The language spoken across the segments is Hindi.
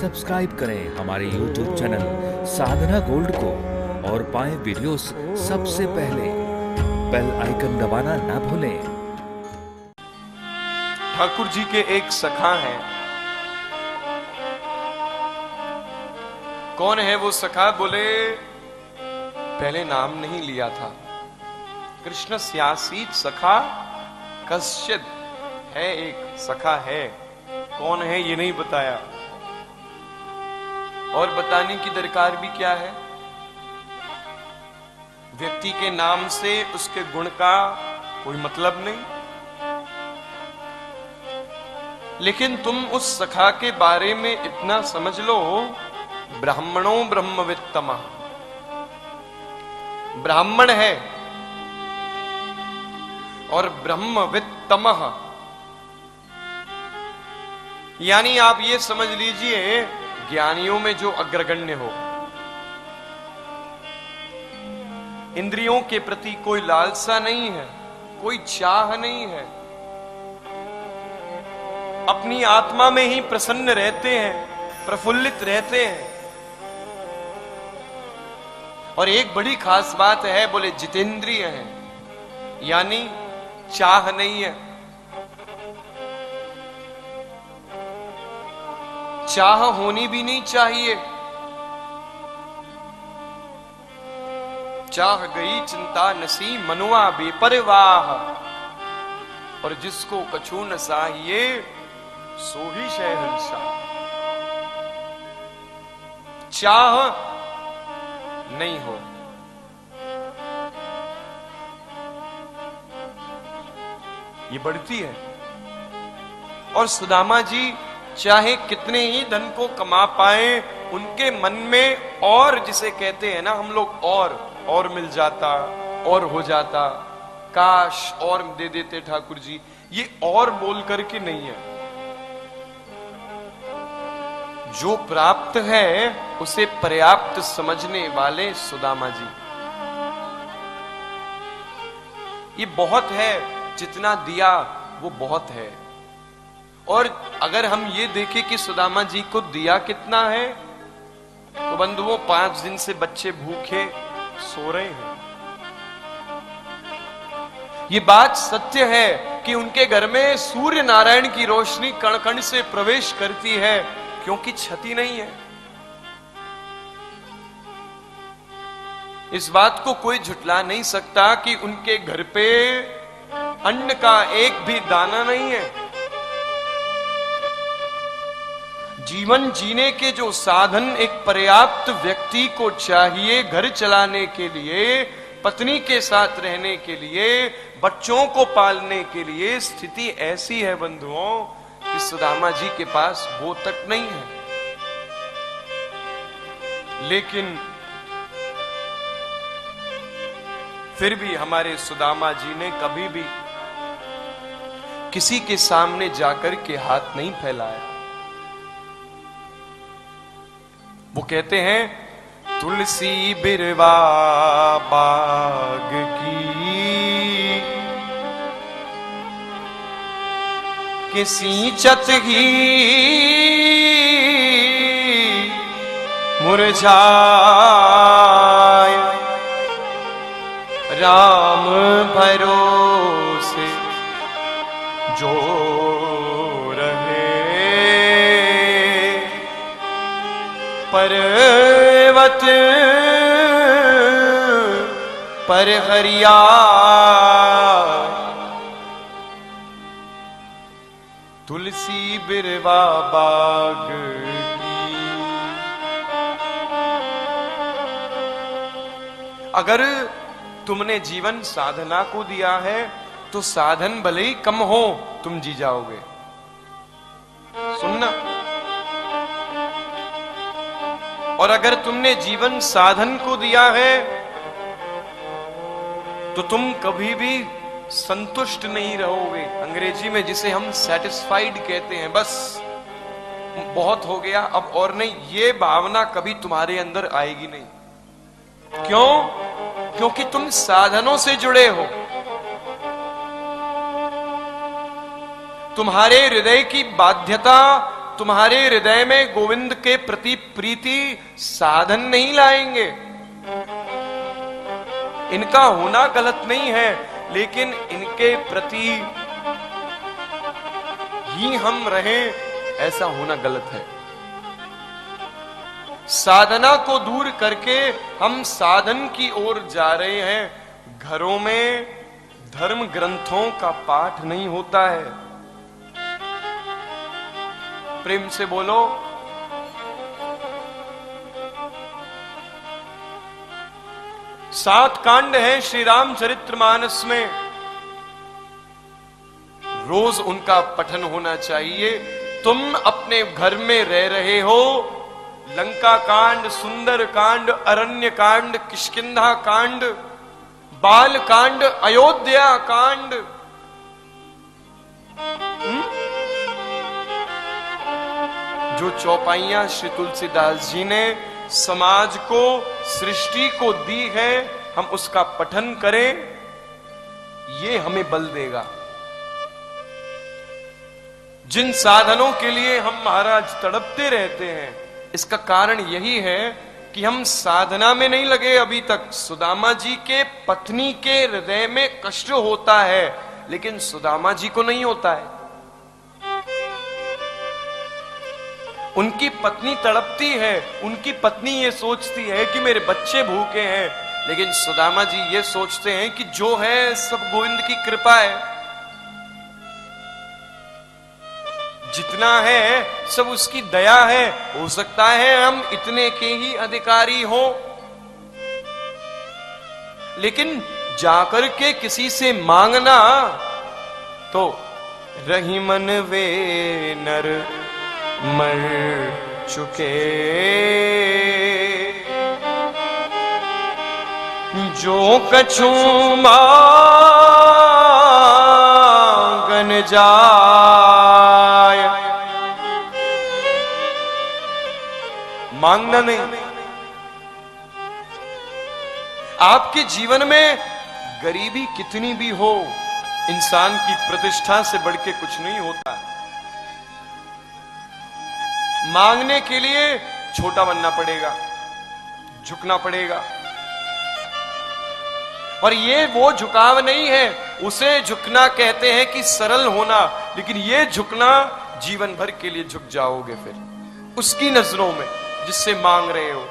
सब्सक्राइब करें हमारे YouTube चैनल साधना गोल्ड को और पाएं वीडियोस सबसे पहले। बेल आइकन दबाना ना भूलें। ठाकुर जी के एक सखा हैं। कौन है वो सखा? बोले पहले नाम नहीं लिया था। कृष्ण स्यासीत सखा कश्चित है, एक सखा है। कौन है ये नहीं बताया, और बताने की दरकार भी क्या है? व्यक्ति के नाम से उसके गुण का कोई मतलब नहीं। लेकिन तुम उस सखा के बारे में इतना समझ लो, ब्राह्मणों ब्रह्मवित्तमः, ब्राह्मण है और ब्रह्मवित्तमः, यानी आप ये समझ लीजिए ज्ञानियों में जो अग्रगण्य हो। इंद्रियों के प्रति कोई लालसा नहीं है, कोई चाह नहीं है, अपनी आत्मा में ही प्रसन्न रहते हैं, प्रफुल्लित रहते हैं। और एक बड़ी खास बात है, बोले जितेंद्रिय है, यानी चाह नहीं है। चाह होनी भी नहीं चाहिए। चाह गई चिंता नसी मनुआ बेपरवाह, और जिसको कछु न चाहिए सो ही शहंशाह। चाह नहीं हो, ये बढ़ती है। और सुदामा जी चाहे कितने ही धन को कमा पाए, उनके मन में और, जिसे कहते हैं ना हम लोग, और मिल जाता, और हो जाता, काश और दे देते ठाकुर जी, ये और बोल करके नहीं है। जो प्राप्त है उसे पर्याप्त समझने वाले सुदामा जी। ये बहुत है, जितना दिया वो बहुत है। और अगर हम ये देखें कि सुदामा जी को दिया कितना है, तो बंधुओं 5 दिन से बच्चे भूखे सो रहे हैं। ये बात सत्य है कि उनके घर में सूर्य नारायण की रोशनी कण कण से प्रवेश करती है, क्योंकि क्षति नहीं है। इस बात को कोई झुठला नहीं सकता कि उनके घर पे अन्न का एक भी दाना नहीं है। जीवन जीने के जो साधन एक पर्याप्त व्यक्ति को चाहिए, घर चलाने के लिए, पत्नी के साथ रहने के लिए, बच्चों को पालने के लिए, स्थिति ऐसी है बंधुओं कि सुदामा जी के पास वो तक नहीं है। लेकिन फिर भी हमारे सुदामा जी ने कभी भी किसी के सामने जाकर के हाथ नहीं फैलाया। वो कहते हैं, तुलसी बिरवा बाग की किसी चत ही मुरझाए, राम भरोसे जो पर्वत पर हरिया, तुलसी बिरवा बाग की। अगर तुमने जीवन साधना को दिया है तो साधन भले ही कम हो, तुम जी जाओगे। सुनना। और अगर तुमने जीवन साधन को दिया है तो तुम कभी भी संतुष्ट नहीं रहोगे। अंग्रेजी में जिसे हम सेटिस्फाइड कहते हैं, बस बहुत हो गया अब और नहीं, ये भावना कभी तुम्हारे अंदर आएगी नहीं। क्यों? क्योंकि तुम साधनों से जुड़े हो। तुम्हारे हृदय की बाध्यता तुम्हारे हृदय में गोविंद के प्रति प्रीति साधन नहीं लाएंगे। इनका होना गलत नहीं है, लेकिन इनके प्रति ही हम रहें, ऐसा होना गलत है। साधना को दूर करके हम साधन की ओर जा रहे हैं। घरों में धर्म ग्रंथों का पाठ नहीं होता है। प्रेम से बोलो। सात कांड हैं श्री रामचरितमानस में, रोज उनका पठन होना चाहिए। तुम अपने घर में रह रहे हो, लंका कांड, सुंदर कांड, अरण्य कांड, किष्किंधा कांड, बाल कांड, अयोध्या कांड, जो चौपाइयां श्री तुलसीदास जी ने समाज को, सृष्टि को दी है, हम उसका पठन करें, ये हमें बल देगा। जिन साधनों के लिए हम महाराज तड़पते रहते हैं, इसका कारण यही है कि हम साधना में नहीं लगे अभी तक। सुदामा जी के पत्नी के हृदय में कष्ट होता है, लेकिन सुदामा जी को नहीं होता है। उनकी पत्नी तड़पती है, उनकी पत्नी ये सोचती है कि मेरे बच्चे भूखे हैं, लेकिन सुदामा जी ये सोचते हैं कि जो है सब गोविंद की कृपा है, जितना है सब उसकी दया है। हो सकता है हम इतने के ही अधिकारी हो, लेकिन जाकर के किसी से मांगना तो रही मन वे नर मर चुके, जो कछु मांगन जाय। मांगना नहीं। आपके जीवन में गरीबी कितनी भी हो, इंसान की प्रतिष्ठा से बढ़ के कुछ नहीं होता है। मांगने के लिए छोटा बनना पड़ेगा, झुकना पड़ेगा, और ये वो झुकाव नहीं है, उसे झुकना कहते हैं कि सरल होना, लेकिन ये झुकना जीवन भर के लिए झुक जाओगे फिर उसकी नजरों में जिससे मांग रहे हो।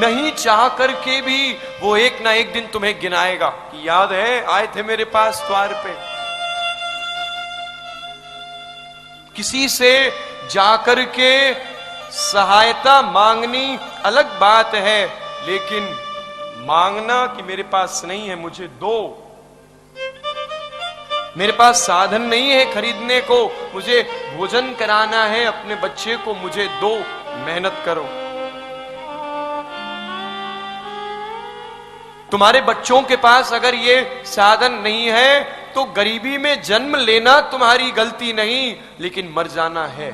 नहीं चाह करके भी वो एक ना एक दिन तुम्हें गिनाएगा कि याद है आए थे मेरे पास द्वार पे। किसी से जाकर के सहायता मांगनी अलग बात है, लेकिन मांगना कि मेरे पास नहीं है मुझे दो, मेरे पास साधन नहीं है खरीदने को, मुझे भोजन कराना है अपने बच्चे को, मुझे दो, मेहनत करो। तुम्हारे बच्चों के पास अगर ये साधन नहीं है तो गरीबी में जन्म लेना तुम्हारी गलती नहीं, लेकिन मर जाना है।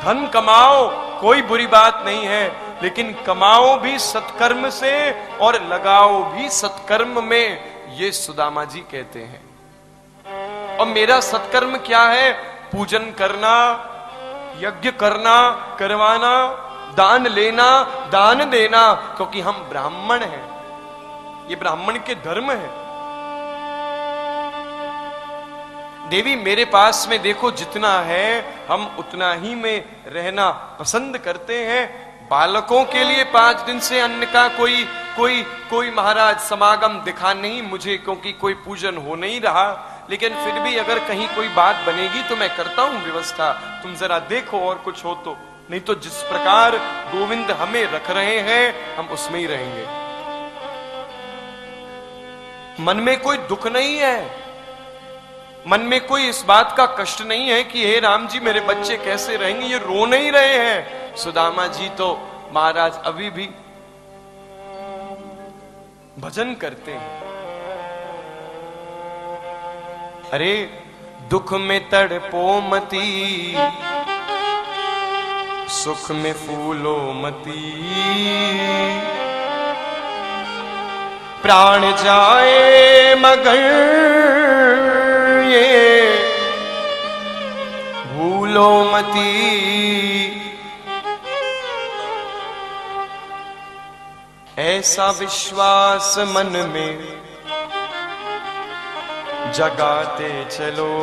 धन कमाओ कोई बुरी बात नहीं है, लेकिन कमाओ भी सत्कर्म से और लगाओ भी सत्कर्म में, ये सुदामा जी कहते हैं। और मेरा सत्कर्म क्या है? पूजन करना, यज्ञ करना, करवाना, दान लेना, दान देना, क्योंकि हम ब्राह्मण हैं, ये ब्राह्मण के धर्म है। देवी मेरे पास में देखो जितना है हम उतना ही में रहना पसंद करते हैं। बालकों के लिए 5 दिन से अन्न का कोई महाराज समागम दिखा नहीं मुझे, क्योंकि कोई पूजन हो नहीं रहा, लेकिन फिर भी अगर कहीं कोई बात बनेगी तो मैं करता हूं व्यवस्था। तुम जरा देखो और कुछ हो तो, नहीं तो जिस प्रकार गोविंद हमें रख रहे हैं हम उसमें ही रहेंगे। मन में कोई दुख नहीं है, मन में कोई इस बात का कष्ट नहीं है कि हे राम जी मेरे बच्चे कैसे रहेंगे, ये रो नहीं रहे हैं। सुदामा जी तो महाराज अभी भी भजन करते हैं। अरे दुख में तड़पो मती, सुख में फूलो मती, प्राण जाए मगर ये भूलो मती, ऐसा विश्वास मन में जगाते चलो।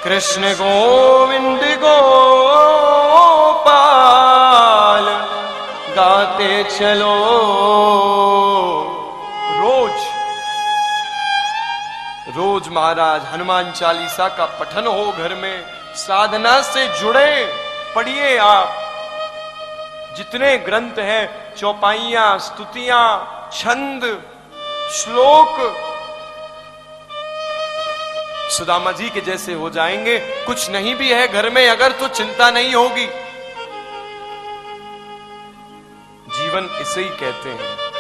कृष्ण गोविंद गोपाल गाते चलो। रोज महाराज हनुमान चालीसा का पठन हो घर में, साधना से जुड़े, पढ़िए आप। जितने ग्रंथ हैं, चौपाइयां, स्तुतियां, छंद, श्लोक, सुदामा जी के जैसे हो जाएंगे। कुछ नहीं भी है घर में अगर, तो चिंता नहीं होगी। जीवन इसे ही कहते हैं।